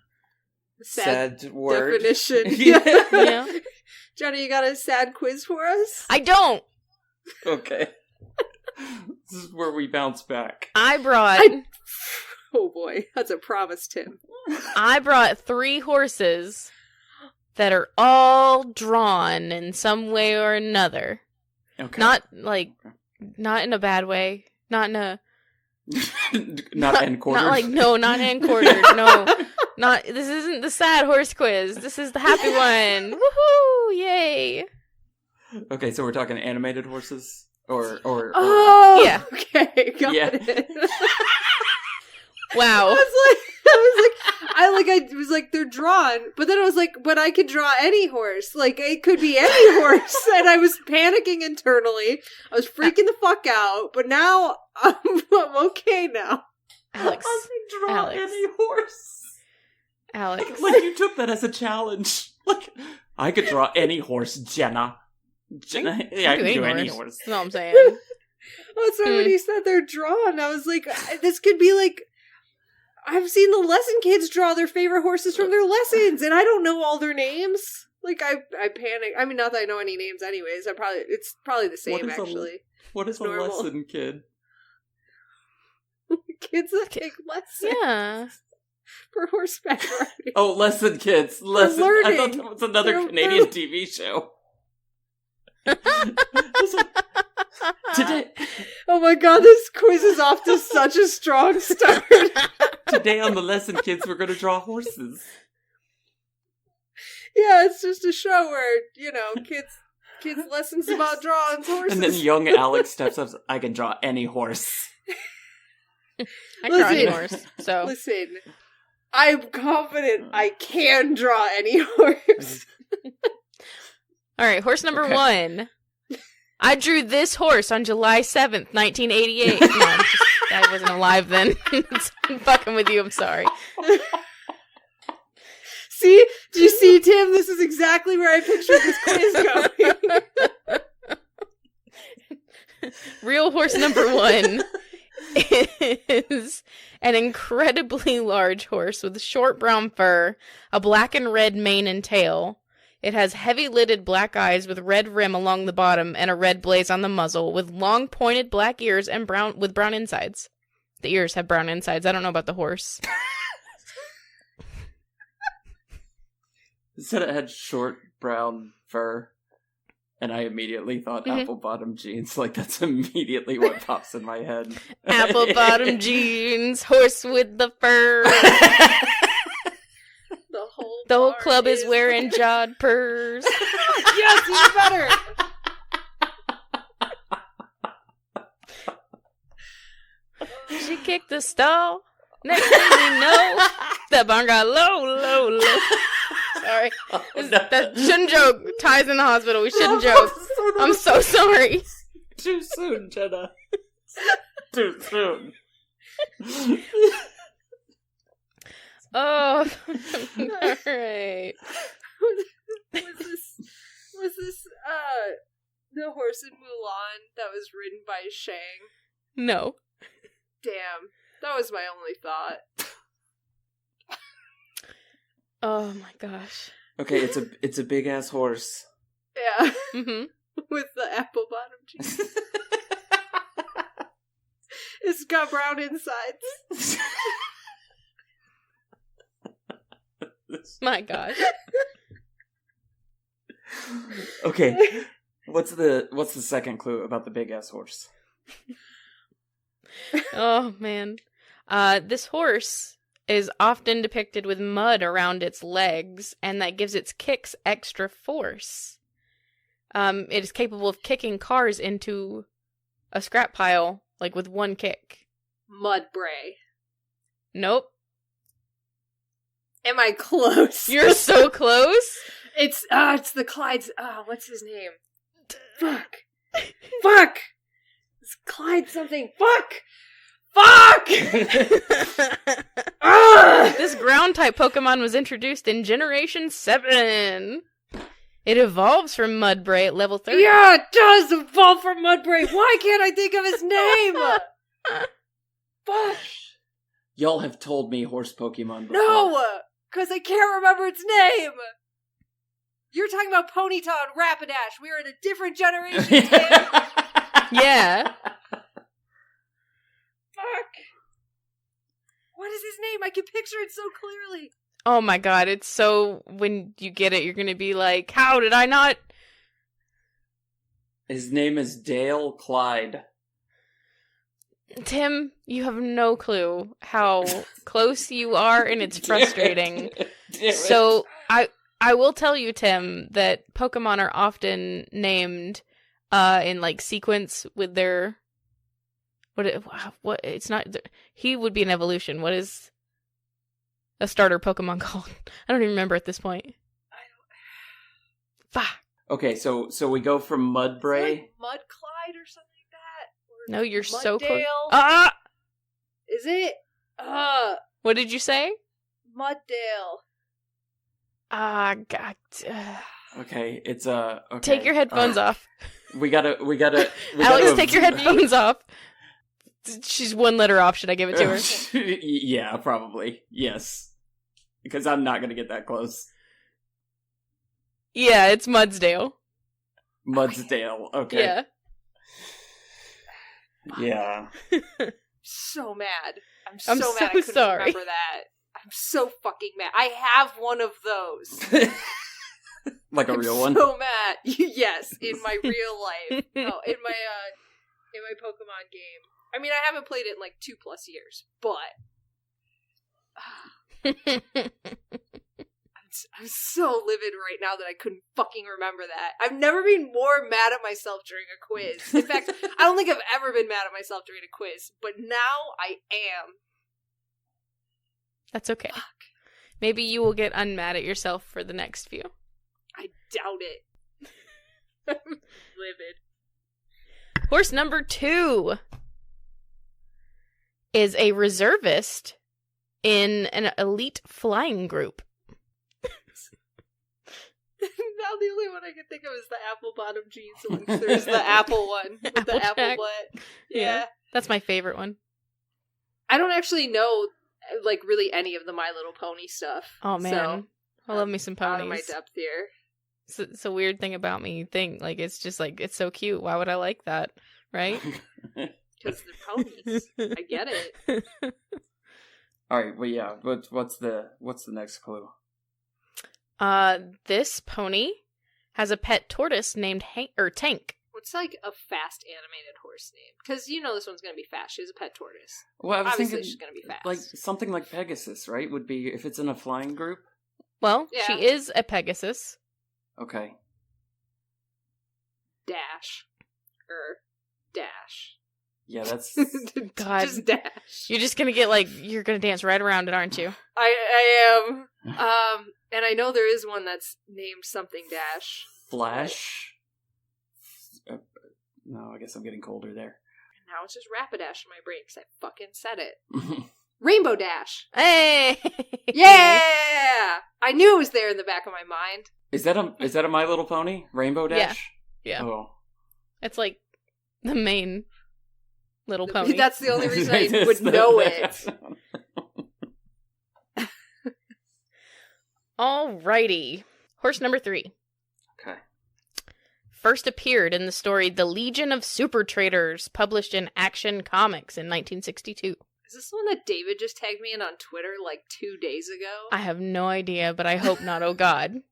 Sad word. Definition. Yeah. Johnny, you got a sad quiz for us? I don't. Okay. This is where we bounce back. Oh boy, that's a promise, Tim. I brought 3 horses that are all drawn in some way or another. Okay. Not in a bad way. Not in a... not end-quartered? Not end-quartered. No. This isn't the sad horse quiz. This is the happy one. Woohoo! Yay! Okay, so we're talking animated horses? Or Oh! Yeah. Okay, got it. Wow. I was like, they're drawn, but then I was like, but I could draw any horse. Like, it could be any horse. And I was panicking internally. I was freaking the fuck out, but now I'm okay now. Alex. I can draw any horse. Alex. Like, you took that as a challenge. Like, I could draw any horse, Jenna. I can do any horse. That's all I'm saying. Oh, so when he said they're drawn, I was like, this could be like, I've seen the lesson kids draw their favorite horses from their lessons, and I don't know all their names. Like, I panic. I mean, not that I know any names anyways. It's probably the same, actually. What is a lesson kid? Kids that take lessons. Yeah. For horseback riding. Oh, lesson kids. Lesson. Learning. I thought that was another Canadian TV show. Today. Oh my god, this quiz is off to such a strong start. Today on the lesson kids, we're going to draw horses. Yeah, it's just a show where, kids lessons about drawing horses. And then young Alex steps up, I can draw any horse. I draw any horse, so. Listen, I'm confident I can draw any horse. Alright, horse number 1. I drew this horse on July 7th, 1988. No, I wasn't alive then. I'm fucking with you, I'm sorry. See? Do you see, Tim? This is exactly where I pictured this quiz going. Real horse number 1 is an incredibly large horse with short brown fur, a black and red mane and tail. It has heavy-lidded black eyes with red rim along the bottom and a red blaze on the muzzle, with long pointed black ears and brown insides. The ears have brown insides. I don't know about the horse. It said it had short brown fur And I immediately thought apple-bottom jeans. Like, that's immediately what pops in my head. Apple-bottom jeans, horse with the fur. The whole club is wearing jodhpurs. Yes, even better. She kicked the stall. Next thing we know, that barn got low. Sorry. That shouldn't joke. Ty's in the hospital. We shouldn't joke. I'm so sorry. Too soon, Jenna. Too soon. Oh, alright. Was this the horse in Mulan that was ridden by Shang? No. Damn. That was my only thought. Oh my gosh. Okay, it's a big ass horse. Yeah. Mm-hmm. With the apple bottom jeans. It's got brown insides. My gosh. Okay. What's the second clue about the big ass horse? Oh man. This horse is often depicted with mud around its legs, and that gives its kicks extra force. It is capable of kicking cars into a scrap pile, like with one kick. Mudbray. Nope. Am I close? You're so close. It's the Clyde's. What's his name? Fuck. It's Clyde something. Fuck. This ground type Pokemon was introduced in Generation 7. It evolves from Mudbray at level 30. Yeah, it does evolve from Mudbray. Why can't I think of his name? Fuck. Y'all have told me horse Pokemon before. No, because I can't remember its name. You're talking about Ponyta and Rapidash. We are in a different generation, Tim. Yeah. Fuck. What is his name? I can picture it so clearly. Oh my god, it's so... When you get it, you're gonna be like, how did I not... His name is Dale Clyde. Tim, you have no clue how close you are, and it's frustrating. Damn it. So, I will tell you, Tim, that Pokemon are often named in, like, sequence with their... What? It's not... He would be an evolution. What is a starter Pokemon called? I don't even remember at this point. Fuck. Okay, so we go from Mudbray. Like Mudclyde or something like that? Or No, you're so close. Muddale? Ah! Is it? What did you say? Muddale. Ah, God. Okay, it's okay. Take your headphones off. We gotta. Alex, take your headphones off. She's one letter off. Should I give it to her? Yeah, probably. Yes. Because I'm not gonna get that close. Yeah, it's Mudsdale. Mudsdale, okay. Yeah. Yeah. So mad. I'm I'm so so mad I couldn't sorry. remember that. I'm so fucking mad. I have one of those. Like a real one? So mad. Yes, in my real life. Oh, in my Pokemon game. I mean, I haven't played it in like 2+ years, but I'm so livid right now that I couldn't fucking remember that. I've never been more mad at myself during a quiz. In fact, I don't think I've ever been mad at myself during a quiz, but now I am. That's okay. Fuck. Maybe you will get unmad at yourself for the next few. I doubt it. I'm livid. Horse number 2 is a reservist in an elite flying group. Now the only one I can think of is the apple bottom jeans one. There's the apple one with the apple Applejack. butt. Yeah. That's my favorite one. I don't actually know, like, really any of the My Little Pony stuff. Oh man, So, I love me some out of my ponies. depth here. It's a weird thing about me. You think, like, it's just like, it's so cute. Why would I like that? Right? Because they're ponies. I get it. Alright, well yeah, what's the next clue? This pony has a pet tortoise named Tank. What's like a fast animated horse name? Because you know this one's going to be fast. She has a pet tortoise. Well, I was Obviously thinking she's going to be fast. like something like Pegasus, right? Would be if it's in a flying group. Well, Yeah. she is a Pegasus. Okay. Dash. Dash. Yeah, that's God. Just dash. You're just gonna get you're gonna dance right around it, aren't you? I am. And I know there is one that's named something Dash. Flash. No, I guess I'm getting colder there. And now it's just Rapidash in my brain because I fucking said it. Rainbow Dash. Hey! Yeah! I knew it was there in the back of my mind. Is that a My Little Pony? Rainbow Dash? Yeah. Oh. It's like the main little pony. That's the only reason I would know it. Alrighty. Horse number 3. Okay. First appeared in the story The Legion of Super Traders, published in Action Comics in 1962. Is this the one that David just tagged me in on Twitter 2 days ago? I have no idea, but I hope not, oh god.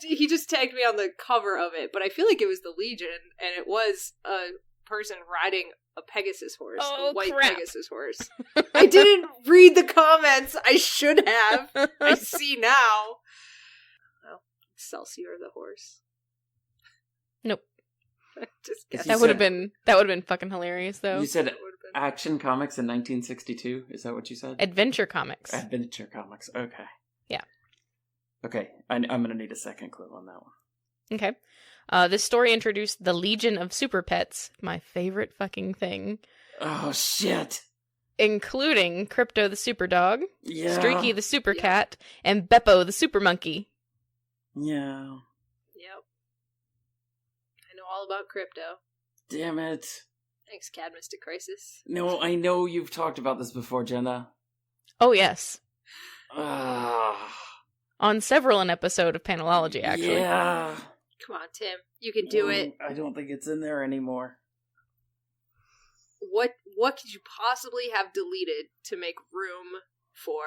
He just tagged me on the cover of it, but I feel like it was the Legion, and it was a person riding a Pegasus horse, Oh, a white crap. Pegasus horse. I didn't read the comments. I should have. I see now. Well, Excelsior the horse. Nope. Just guess. That would have been fucking hilarious, though. You said Action Comics in 1962? Is that what you said? Adventure Comics. Adventure Comics. Okay. Yeah. Okay. I'm going to need a second clue on that one. Okay. This story introduced the Legion of Super Pets, my favorite fucking thing. Oh, shit. Including Crypto the Super Dog, Yeah. Streaky the Super Cat, and Beppo the Super Monkey. Yeah. Yep. I know all about Crypto. Damn it. Thanks, Cad Mystic Crisis. No, I know you've talked about this before, Jenna. Oh, yes. Ah. On several an episode of Panelology, actually. Yeah. Come on, Tim. You can do it. I don't think it's in there anymore. What could you possibly have deleted to make room for,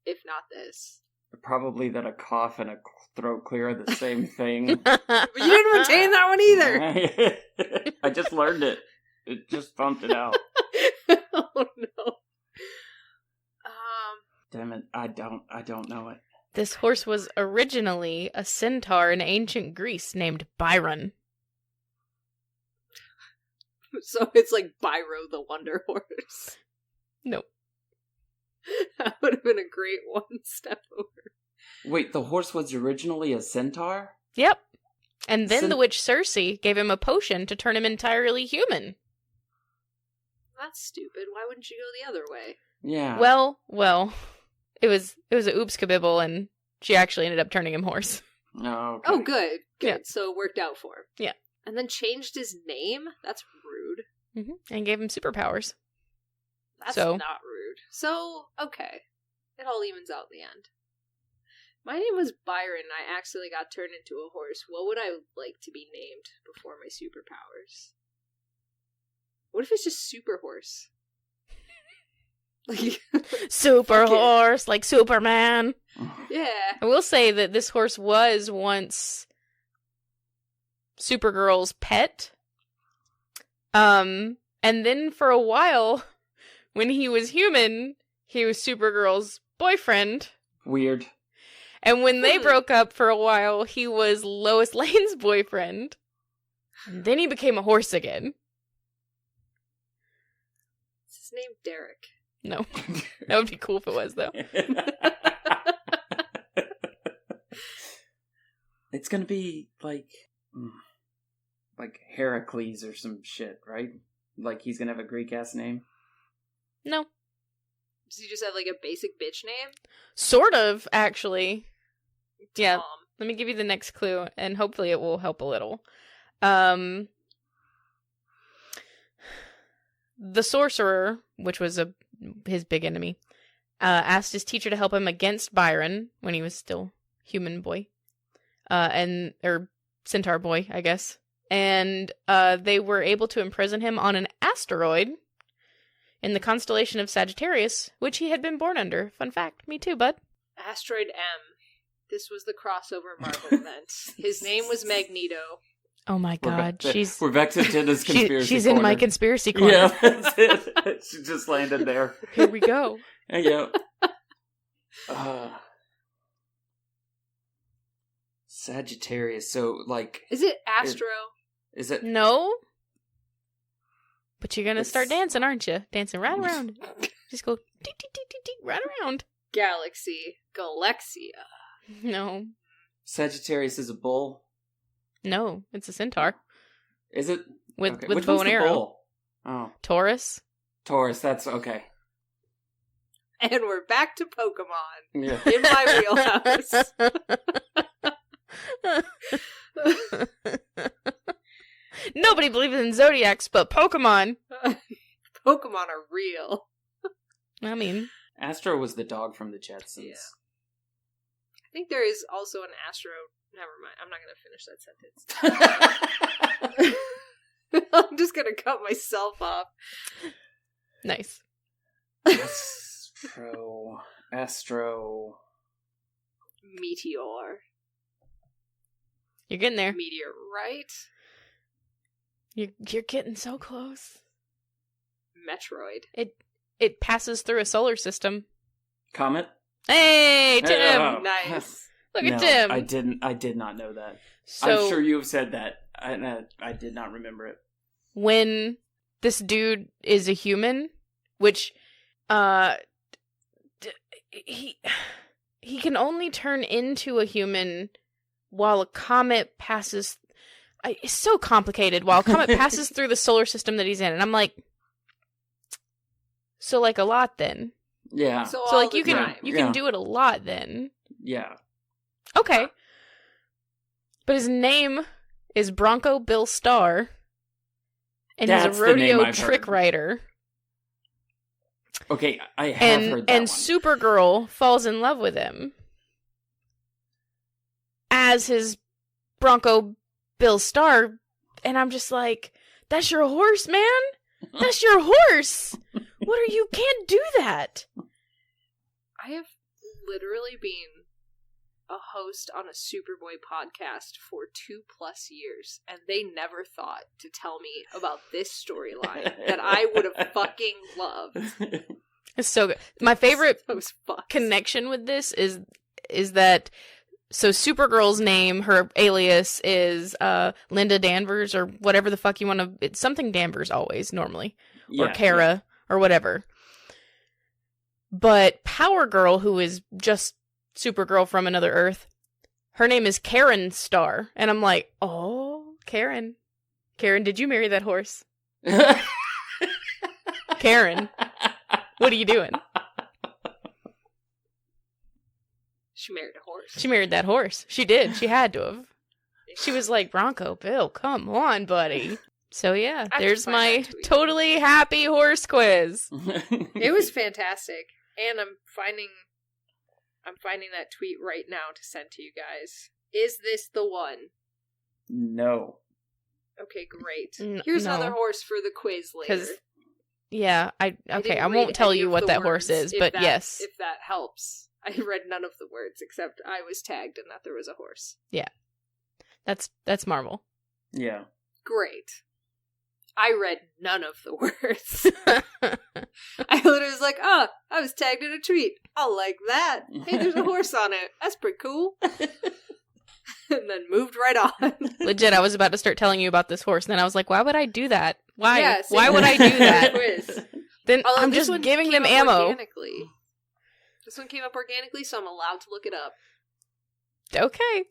if not this? Probably that a cough and a throat clear are the same thing. But you didn't retain that one either! I just learned it. It just bumped it out. Oh no. Damn it, I don't know it. This horse was originally a centaur in ancient Greece named Byron. So it's like Byro the Wonder Horse. Nope. That would have been a great one step over. Wait, the horse was originally a centaur? Yep. And then the witch Circe gave him a potion to turn him entirely human. That's stupid. Why wouldn't you go the other way? Yeah. Well, it was a oops kabibble, and she actually ended up turning him horse. Oh, okay. Oh, good. Good. Yeah. So it worked out for him. Yeah. And then changed his name? That's rude. Mm-hmm. And gave him superpowers. That's So- not rude. So, okay. It all evens out in the end. My name was Byron, and I accidentally got turned into a horse. What would I like to be named before my superpowers? What if it's just Super Horse? Like, Super Fuck it. horse, like Superman. yeah. I will say that this horse was once Supergirl's pet. And then for a while, when he was human, he was Supergirl's boyfriend. Weird. And when they broke up for a while, he was Lois Lane's boyfriend. And then he became a horse again. Is his name Derek? No. That would be cool if it was, though. It's gonna be like Heracles or some shit, right? Like he's gonna have a Greek ass name. No. Does he just have like a basic bitch name? Sort of, actually. Yeah. Tom. Let me give you the next clue, and hopefully it will help a little. The sorcerer, which was his big enemy, asked his teacher to help him against Byron when he was still human boy, or centaur boy, I guess. And they were able to imprison him on an asteroid in the constellation of Sagittarius, which he had been born under. Fun fact. Me too, bud. Asteroid M. This was the crossover Marvel event. His name was Magneto. Oh my god, we're back to Jenna's conspiracy she's corner. in my conspiracy corner. Yeah, that's it. She just landed there. Here we go. Yeah. Sagittarius. So, like, is it Astro? Is it? No. But you're gonna start dancing, aren't you? Dancing right around. Just go tick, tick, tick, tick, tick, right around. Galaxy. Galexia. No. Sagittarius is a bull. No, it's a centaur. Is it? With Which bow one's and the arrow. bull? Oh. Taurus. Taurus, that's okay. And we're back to Pokemon. Yeah. In my wheelhouse. Nobody believes in zodiacs, but Pokemon. Pokemon are real. I mean, Astro was the dog from the Jetsons. Yeah. I think there is also an Astro. Never mind. I'm not going to finish that sentence. I'm just going to cut myself off. Nice. Astro. Meteor. You're getting there. Meteorite. You're getting so close. Metroid. It passes through a solar system. Comet. Hey, Tim! Oh. Nice. Look at Tim. I did not know that. So, I'm sure you have said that. I did not remember it. When this dude is a human, which he can only turn into a human while a comet passes. It's so complicated. While a comet passes through the solar system that he's in, and I'm like, so like a lot then. Yeah. So like you can do it a lot then. Yeah. Okay. But his name is Bronco Bill Starr, and That's he's a the name rodeo I've trick heard. rider. Okay, I have heard that and one. Supergirl falls in love with him as his Bronco Bill Starr, and I'm just like, that's your horse, man? That's your horse! What are you? Can't do that! I have literally been a host on a Superboy podcast for 2+ years, and they never thought to tell me about this storyline that I would have fucking loved. It's so good. My favorite Those fucks. connection with this is that so Supergirl's name, her alias is Linda Danvers or whatever the fuck you want to. It's something Danvers always normally or Kara or whatever. But Power Girl, who is just Supergirl from another Earth, her name is Karen Starr, and I'm like, oh, Karen, did you marry that horse? Karen, what are you doing? She married a horse. She married that horse. She did. She had to have. She was like, Bronco Bill, come on, buddy. So yeah, there's my totally happy horse quiz. It was fantastic. And I'm finding that tweet right now to send to you guys. Is this the one? No. Okay, great. Here's another horse for the quiz later. Yeah, I won't tell you what that horse is, but yes. If that helps. I read none of the words, except I was tagged and that there was a horse. Yeah. That's Marvel. Yeah. Great. I read none of the words. I literally was like, I was tagged in a tweet. I'll like that. Hey, there's a horse on it. That's pretty cool. And then moved right on. Legit, I was about to start telling you about this horse, and then I was like, why would I do that? Why? Yeah, why would I do that? Quiz. Then Although I'm just giving them ammo. Organically. This one came up organically, so I'm allowed to look it up. Okay.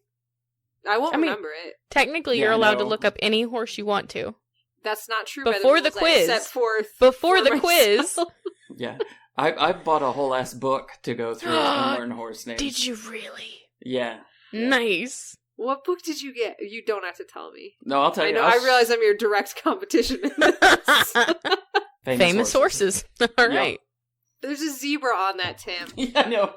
I won't remember it. Technically, you're allowed to look up any horse you want to. That's not true. Before the quiz. Before the quiz. Yeah. I bought a whole ass book to go through and learn horse names. Did you really? Yeah. Nice. What book did you get? You don't have to tell me. No, I'll tell you. I realize I'm your direct competition in this. Famous horses. All right. Yep. There's a zebra on that, Tim. Yeah, no.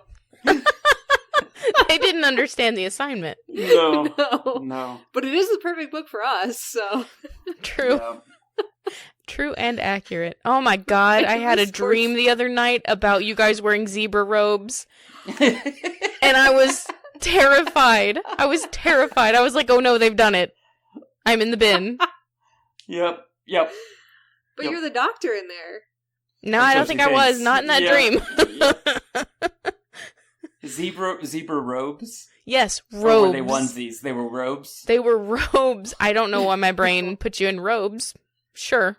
They didn't understand the assignment. No. But it is the perfect book for us, so. True. Yeah. True and accurate. Oh my god, I had a dream the other night about you guys wearing zebra robes. And I was terrified. I was terrified. I was like, oh no, they've done it. I'm in the bin. Yep. But you're the doctor in there. No, I don't think I was. Not in that dream. Zebra robes? Yes, robes. Or were they onesies? They were robes? They were robes. I don't know why my brain put you in robes. Sure.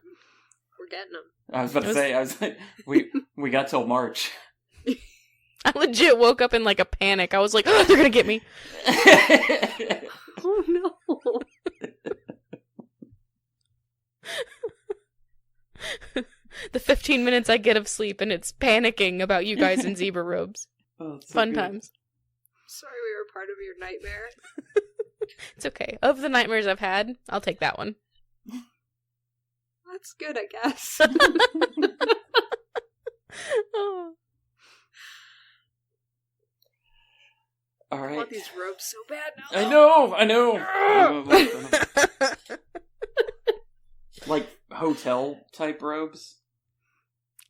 We're getting them. I was about to say, we got till March. I legit woke up in like a panic. I was like, oh, they're gonna get me. Oh no. The 15 minutes I get of sleep and it's panicking about you guys in zebra robes. Oh, so Fun good. times. Sorry we were part of your nightmare. It's okay. Of the nightmares I've had, I'll take that one. That's good, I guess. Oh. All right. I want these robes so bad now. I know. Like hotel type robes,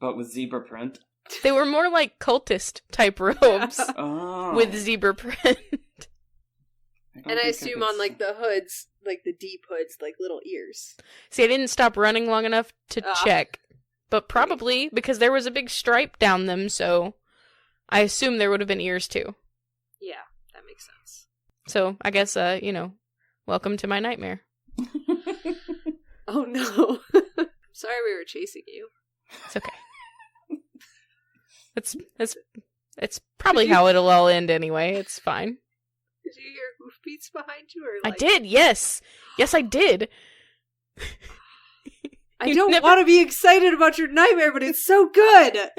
but with zebra print. They were more like cultist type robes Oh. with zebra print. And I assume on like the hoods, like the deep hoods, like little ears. See, I didn't stop running long enough to check. But probably because there was a big stripe down them, so I assume there would have been ears too. Yeah, that makes sense. So I guess, welcome to my nightmare. Oh no. Sorry we were chasing you. It's okay. It's probably how it'll all end anyway. It's fine. Did you hear hoofbeats behind you? Or I did, yes. Yes, I did. I don't want to be excited about your nightmare, but it's so good!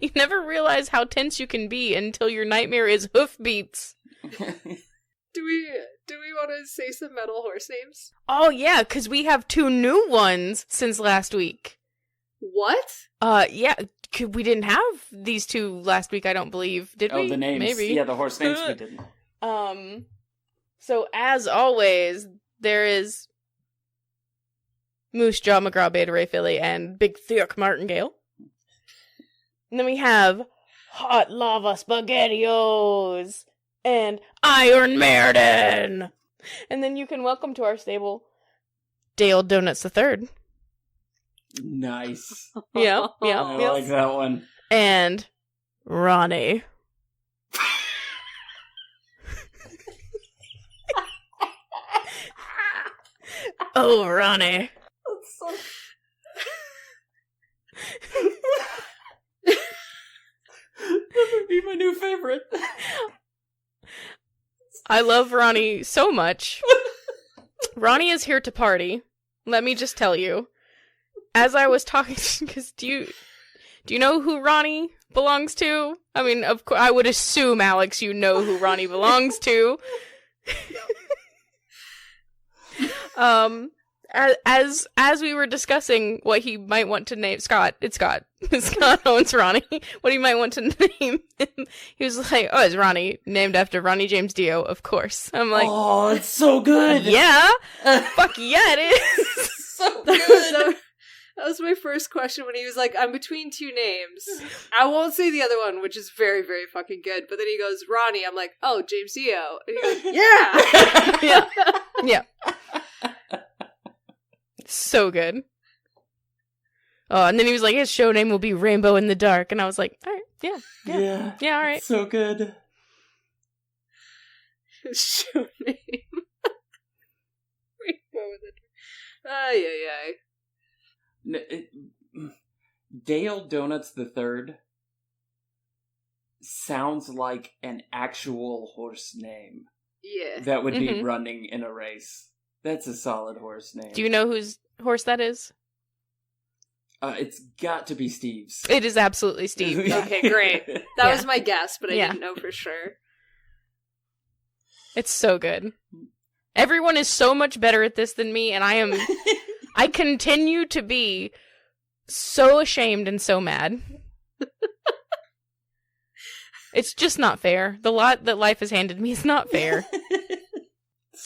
You never realize how tense you can be until your nightmare is hoofbeats. Do we want to say some metal horse names? Oh, yeah, because we have 2 new ones since last week. What? Yeah, we didn't have these 2 last week, I don't believe. Did we? Oh, the names. Maybe. Yeah, the horse names we didn't. So as always, there is Moose Jaw McGraw Beta Ray Philly and Big Thick Martingale. And then we have Hot Lava SpaghettiOs and Iron Meriden. And then you can welcome to our stable Dale Donuts III. Nice. Yeah. I like that one. And Ronnie. Oh, Ronnie. That's so... That would be my new favorite. I love Ronnie so much. Ronnie is here to party. Let me just tell you. As I was talking, because do you know who Ronnie belongs to? I mean, of course, I would assume, Alex, you know who Ronnie belongs to. As we were discussing what he might want to name Scott owns Ronnie. What he might want to name him, he was like, "Oh, it's Ronnie, named after Ronnie James Dio, of course." I'm like, "Oh, it's so good." Yeah, fuck yeah, it is. So good. That was my first question when he was like, "I'm between 2 names. I won't say the other one, which is very, very fucking good." But then he goes, "Ronnie." I'm like, "Oh, James Dio." And he goes, "Yeah." Yeah. So good. Oh, and then he was like, his show name will be Rainbow in the Dark. And I was like, all right, yeah, all right. So good. His show name. Rainbow in the Dark. Ay. Dale Donuts III sounds like an actual horse name. Yeah. That would be running in a race. That's a solid horse name. Do you know whose horse that is? It's got to be Steve's. It is absolutely Steve. Okay, great. That was my guess, but I didn't know for sure. It's so good. Everyone is so much better at this than me, and I continue to be so ashamed and so mad. It's just not fair. The lot that life has handed me is not fair.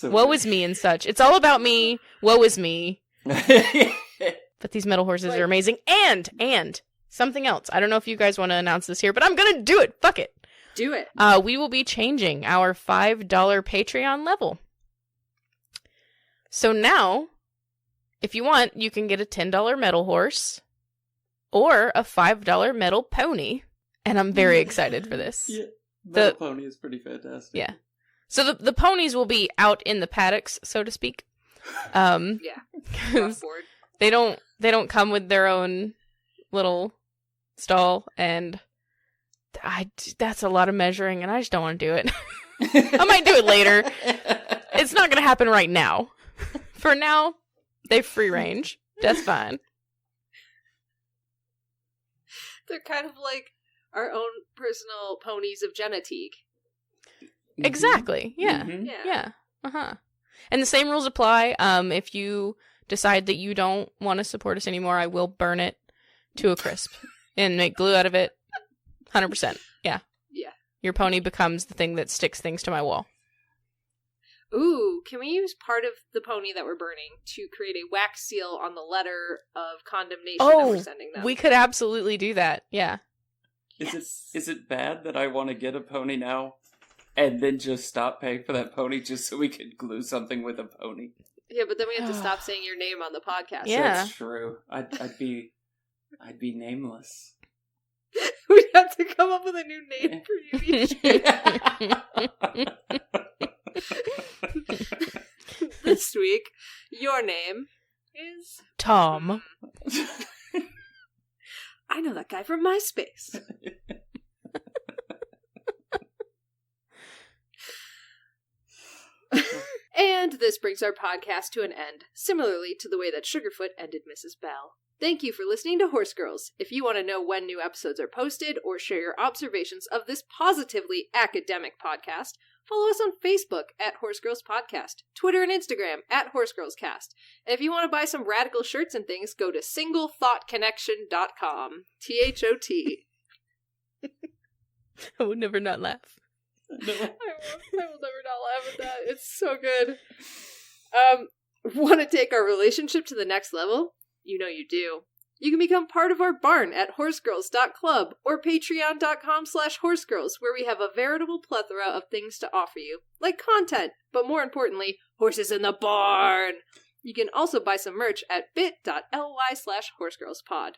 Woe is me and such. It's all about me. Woe is me. But these metal horses are amazing. And something else. I don't know if you guys want to announce this here, but I'm gonna do it. Fuck it. Do it. We will be changing our $5 Patreon level. So now, if you want, you can get a $10 metal horse or a $5 metal pony. And I'm very excited for this. Yeah, metal pony is pretty fantastic. Yeah. So the ponies will be out in the paddocks, so to speak. Yeah. They don't come with their own little stall, and that's a lot of measuring, and I just don't want to do it. I might do it later. It's not going to happen right now. For now, they're free range. That's fine. They're kind of like our own personal ponies of Jenna Teague. Exactly. Yeah. Mm-hmm. Yeah. Uh-huh. And the same rules apply. If you decide that you don't want to support us anymore, I will burn it to a crisp and make glue out of it. 100%. Yeah. Yeah. Your pony becomes the thing that sticks things to my wall. Ooh, can we use part of the pony that we're burning to create a wax seal on the letter of condemnation that we're sending them? We could absolutely do that. Yeah. Is it bad that I want to get a pony now and then just stop paying for that pony just so we can glue something with a pony? Yeah, but then we have to stop saying your name on the podcast. Yeah. That's true. I'd be nameless. We'd have to come up with a new name for you each. This week, your name is Tom. I know that guy from MySpace. And this brings our podcast to an end, similarly to the way that Sugarfoot ended Mrs. Bell. Thank you for listening to Horse Girls. If you want to know when new episodes are posted or share your observations of this positively academic podcast, follow us on Facebook at Horse Girls Podcast, Twitter and Instagram at Horse Girls Cast. And if you want to buy some radical shirts and things, go to singlethoughtconnection.com. THOT. I would never not laugh. No. I will never not laugh at that. It's so good. Want to take our relationship to the next level? You know you do. You can become part of our barn at horsegirls.club or patreon.com/horsegirls, where we have a veritable plethora of things to offer you, like content, but more importantly, horses in the barn. You can also buy some merch at bit.ly/horsegirlspod.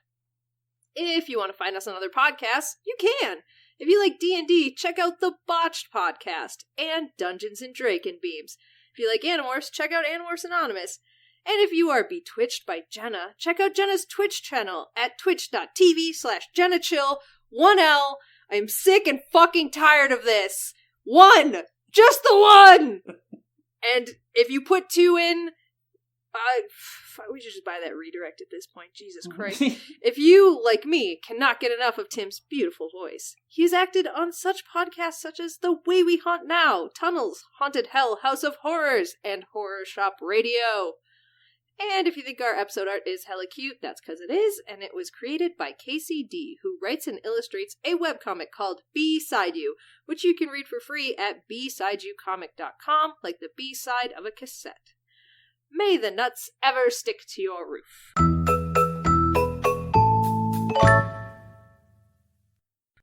If you want to find us on other podcasts, you can. If you like D&D, check out the Botched podcast and Dungeons and Drakenbeams. If you like Animorphs, check out Animorphs Anonymous. And if you are betwitched by Jenna, check out Jenna's Twitch channel at twitch.tv/JennaChill, 1L. I'm sick and fucking tired of this. 1! Just the 1! And if you put 2 in, we should just buy that redirect at this point. Jesus Christ. If you, like me, cannot get enough of Tim's beautiful voice, he's acted on such podcasts such as The Way We Haunt Now, Tunnels, Haunted Hell, House of Horrors, and Horror Shop Radio. And if you think our episode art is hella cute, that's because it is, and it was created by Casey D, who writes and illustrates a webcomic called B-Side You, which you can read for free at bsideyoucomic.com, like the B-side of a cassette. May the nuts ever stick to your roof.